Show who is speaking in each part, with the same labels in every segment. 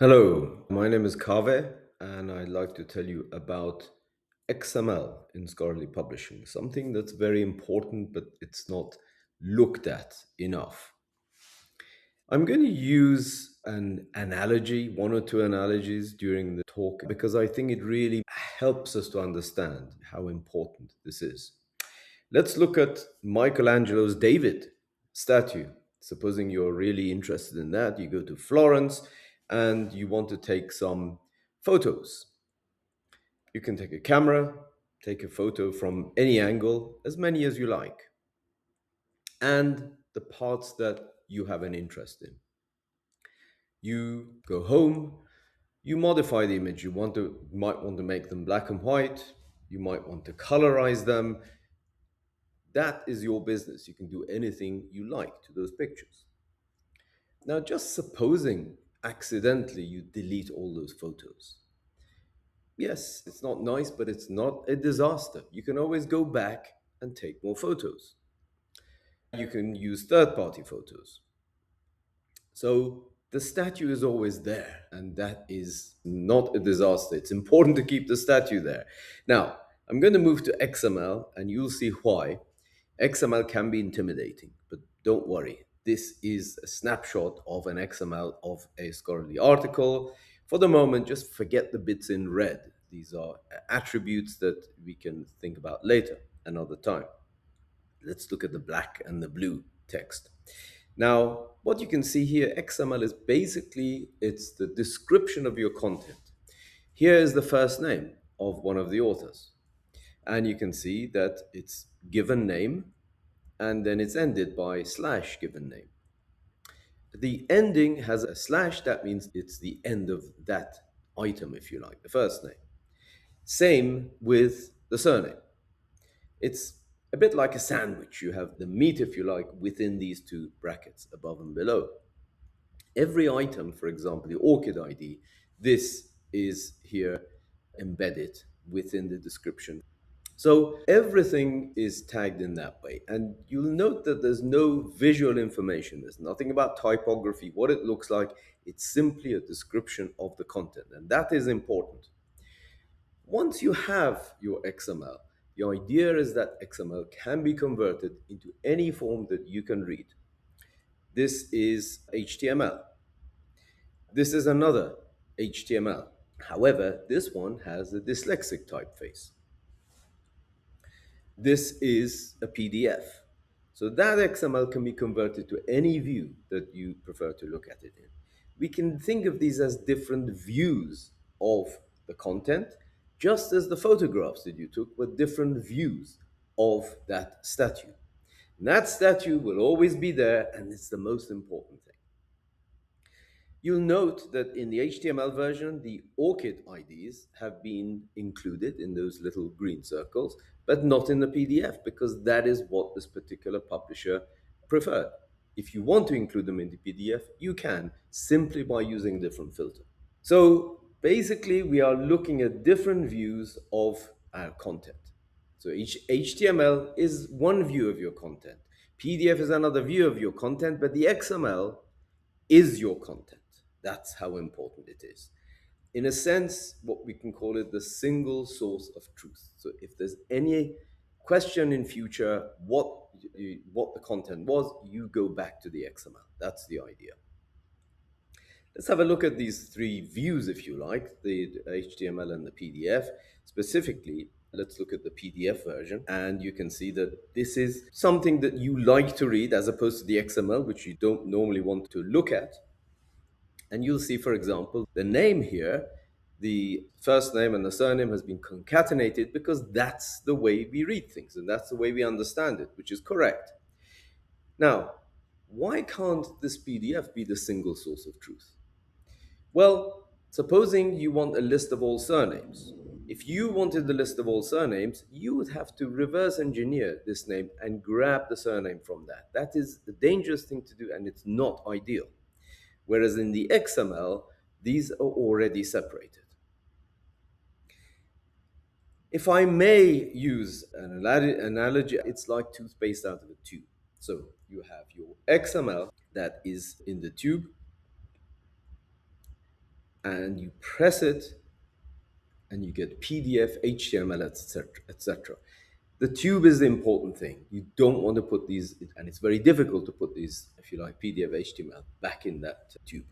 Speaker 1: Hello, my name is Kaveh, and I'd like to tell you about XML in scholarly publishing, something that's very important, but it's not looked at enough. I'm going to use an analogy, one or two analogies during the talk, because I think it really helps us to understand how important this is. Let's look at Michelangelo's David statue. Supposing you're really interested in that, you go to Florence and you want to take some photos. You can take a camera, take a photo from any angle, as many as you like, and the parts that you have an interest in. You go home, you modify the image. Might want to make them black and white, you might want to colorize them. That is your business. You can do anything you like to those pictures. Now, just supposing accidentally you delete all those photos. Yes, it's not nice, but it's not a disaster. You can always go back and take more photos. You can use third party photos. So the statue is always there, and that is not a disaster. It's important to keep the statue there. Now, I'm going to move to XML, and you'll see why. XML can be intimidating, but don't worry. This is a snapshot of an XML of a scholarly article. For the moment, just forget the bits in red. These are attributes that we can think about later, another time. Let's look at the black and the blue text. Now, what you can see here, XML is basically it's the description of your content. Here is the first name of one of the authors. And you can see that it's given name and then it's ended by slash given name. The ending has a slash, that means it's the end of that item, if you like, the first name. Same with the surname. It's a bit like a sandwich. You have the meat, if you like, within these two brackets, above and below. Every item, for example, the ORCID ID, this is here embedded within the description. So everything is tagged in that way. And you'll note that there's no visual information. There's nothing about typography, what it looks like. It's simply a description of the content. And that is important. Once you have your XML, the idea is that XML can be converted into any form that you can read. This is HTML. This is another HTML. However, this one has a dyslexic typeface. This is a PDF. So that XML can be converted to any view that you prefer to look at it in. We can think of these as different views of the content, just as the photographs that you took were different views of that statue. And that statue will always be there, and it's the most important thing. You'll note that in the HTML version, the ORCID IDs have been included in those little green circles, but not in the PDF because that is what this particular publisher preferred. If you want to include them in the PDF, you can simply by using a different filter. So basically, we are looking at different views of our content. So each HTML is one view of your content. PDF is another view of your content, but the XML is your content. That's how important it is. In a sense, what we can call it the single source of truth. So if there's any question in future what the content was, you go back to the XML. That's the idea. Let's have a look at these three views, if you like, the HTML and the PDF. Specifically, let's look at the PDF version, and you can see that this is something that you like to read as opposed to the XML, which you don't normally want to look at. And you'll see, for example, the name here, the first name and the surname has been concatenated because that's the way we read things and that's the way we understand it, which is correct. Now, why can't this PDF be the single source of truth? Well, supposing you want a list of all surnames. If you wanted the list of all surnames, you would have to reverse engineer this name and grab the surname from that. That is a dangerous thing to do and it's not ideal. Whereas in the XML, these are already separated. If I may use an analogy, it's like toothpaste out of a tube. So you have your XML that is in the tube. and you press it and you get PDF, HTML, etc., etc. The tube is the important thing. You don't want to put these, and it's very difficult to put these, if you like, PDF, HTML back in that tube.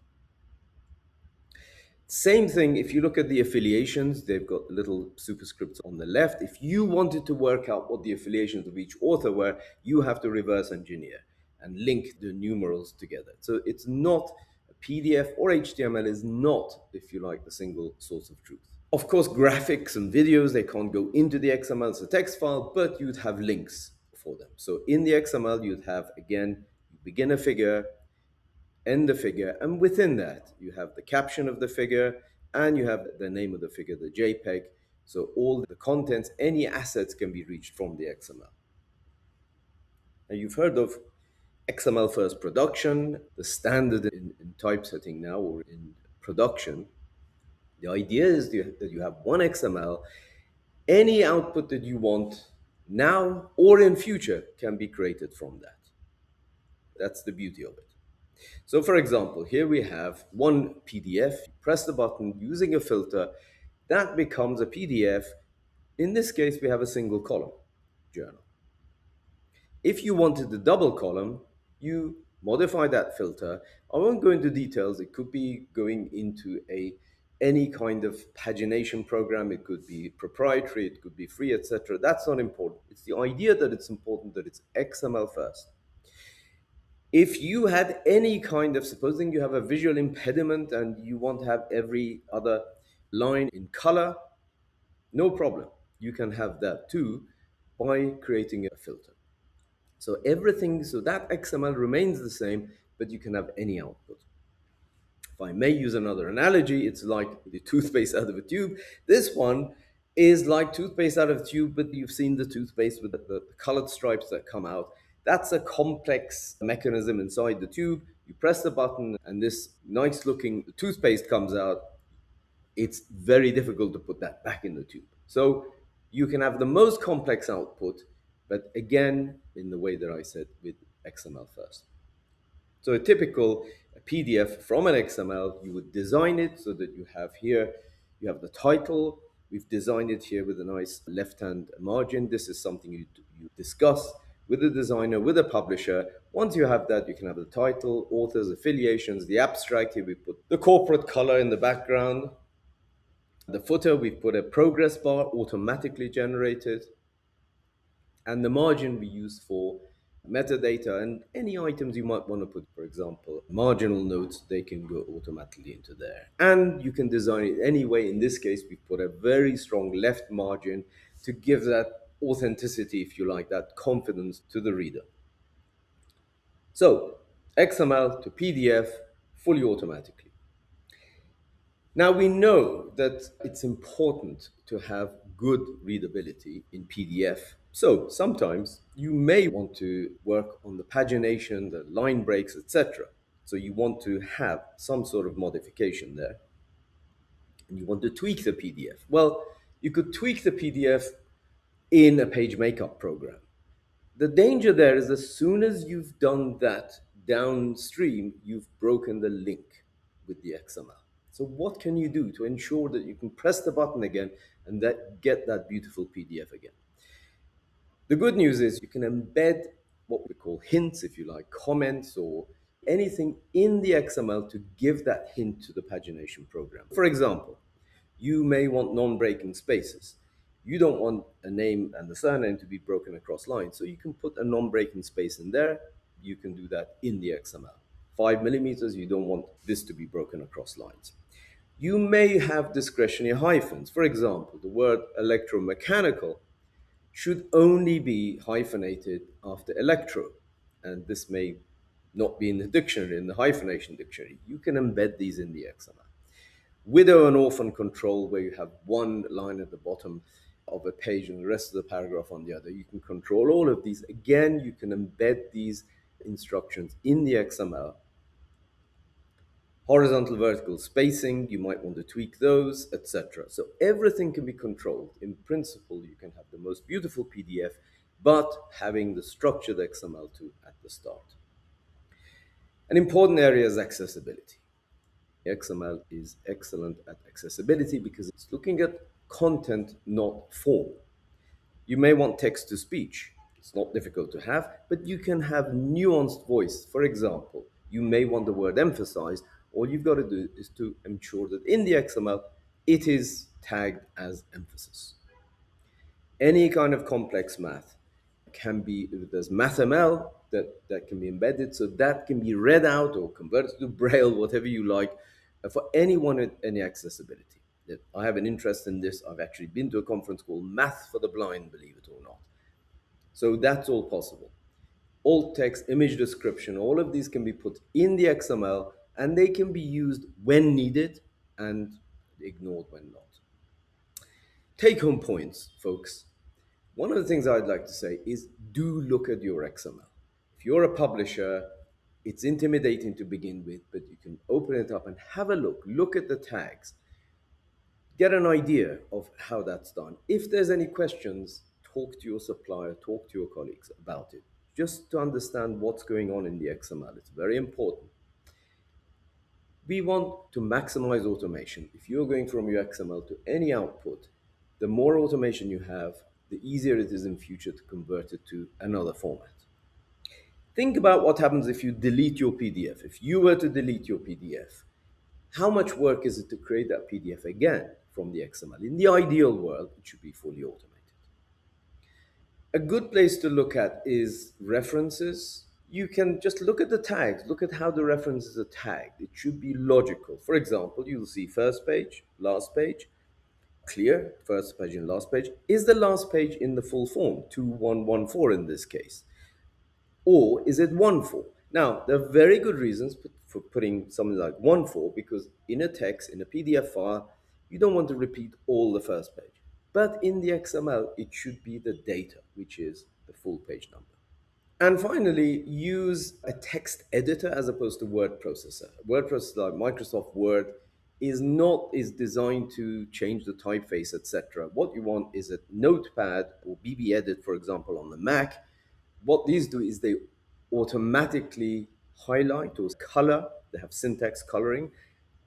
Speaker 1: Same thing, if you look at the affiliations, they've got little superscripts on the left. If you wanted to work out what the affiliations of each author were, you have to reverse engineer and link the numerals together. So it's not a PDF or HTML is not, if you like, the single source of truth. Of course, graphics and videos, they can't go into the XML as a text file, but you'd have links for them. So in the XML, you'd have, again, you begin a figure, end the figure, and within that, you have the caption of the figure, and you have the name of the figure, the JPEG. So all the contents, any assets can be reached from the XML. Now, you've heard of XML first production, the standard in typesetting now or in production. The idea is that you have one XML. Any output that you want now or in future can be created from that. That's the beauty of it. So for example, here we have one PDF. You press the button using a filter, that becomes a PDF. In this case, we have a single column journal. If you wanted the double column, you modify that filter. I won't go into details. It could be going into any kind of pagination program. It could be proprietary, it could be free, etc. That's not important. It's the idea that it's important that it's XML first. If you had any kind of, supposing you have a visual impediment and you want to have every other line in color, no problem. You can have that too by creating a filter. So everything, so that XML remains the same, but you can have any output. If I may use another analogy, it's like the toothpaste out of a tube. This one is like toothpaste out of a tube, but you've seen the toothpaste with the colored stripes that come out. That's a complex mechanism inside the tube. You press the button and this nice looking toothpaste comes out. It's very difficult to put that back in the tube. So you can have the most complex output, but again, in the way that I said, with XML first. So a typical PDF from an XML, you would design it so that you have here, you have the title. We've designed it here with a nice left-hand margin. This is something you discuss with the designer, with the publisher. Once you have that, you can have the title, authors, affiliations, the abstract. Here we put the corporate color in the background. The footer, we've put a progress bar automatically generated. And the margin we use for metadata and any items you might want to put, for example, marginal notes, they can go automatically into there. And you can design it anyway. In this case, we put a very strong left margin to give that authenticity, if you like, that confidence to the reader. So XML to PDF, fully automatically. Now we know that it's important to have good readability in PDF. So sometimes you may want to work on the pagination, the line breaks, etc. So you want to have some sort of modification there. And you want to tweak the PDF. Well, you could tweak the PDF in a page makeup program. The danger there is as soon as you've done that downstream, you've broken the link with the XML. So what can you do to ensure that you can press the button again and get that beautiful PDF again? The good news is you can embed what we call hints, if you like, comments or anything in the XML to give that hint to the pagination program. For example, you may want non-breaking spaces. You don't want a name and the surname to be broken across lines. So you can put a non-breaking space in there. You can do that in the XML. 5 millimeters, you don't want this to be broken across lines. You may have discretionary hyphens. For example, the word electromechanical should only be hyphenated after electro. And this may not be in the dictionary, in the hyphenation dictionary. You can embed these in the XML. Widow and orphan control, where you have one line at the bottom of a page and the rest of the paragraph on the other. You can control all of these. Again, you can embed these instructions in the XML. Horizontal, vertical spacing, you might want to tweak those, etc. So everything can be controlled. In principle, you can have the most beautiful PDF, but having the structured XML too at the start. An important area is accessibility. XML is excellent at accessibility because it's looking at content, not form. You may want text to speech. It's not difficult to have, but you can have nuanced voice. For example, you may want the word emphasized. All you've got to do is to ensure that in the XML it is tagged as emphasis. Any kind of complex math can be, there's mathml that can be embedded, so that can be read out or converted to braille, whatever you like, for anyone with any accessibility. That I have an interest in this. I've actually been to a conference called Math for the Blind, believe it or not. So that's all possible. Alt text, image description, all of these can be put in the XML, and they can be used when needed and ignored when not. Take home points, folks. One of the things I'd like to say is do look at your XML. If you're a publisher, it's intimidating to begin with, but you can open it up and have a look. Look at the tags. Get an idea of how that's done. If there's any questions, talk to your supplier, talk to your colleagues about it, just to understand what's going on in the XML. It's very important. We want to maximize automation. If you're going from your XML to any output, the more automation you have, the easier it is in future to convert it to another format. Think about what happens if you delete your PDF. If you were to delete your PDF, how much work is it to create that PDF again from the XML? In the ideal world, it should be fully automated. A good place to look at is references. You can just look at the tags, look at how the references are tagged. It should be logical. For example, you'll see first page, last page, clear, first page and last page. Is the last page in the full form, 2114 in this case? Or is it 1.4? Now, there are very good reasons for putting something like 1.4 because in a text, in a PDF file, you don't want to repeat all the first page. But in the XML, it should be the data, which is the full page number. And finally, use a text editor as opposed to word processor. Word processor like Microsoft Word is designed to change the typeface, etc. What you want is a notepad or BB Edit, for example, on the Mac. What these do is they automatically highlight or color. They have syntax coloring.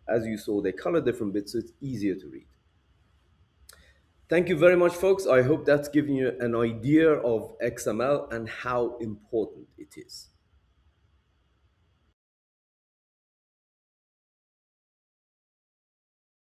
Speaker 1: As you saw, they color different bits, so it's easier to read. Thank you very much, folks. I hope that's given you an idea of XML and how important it is.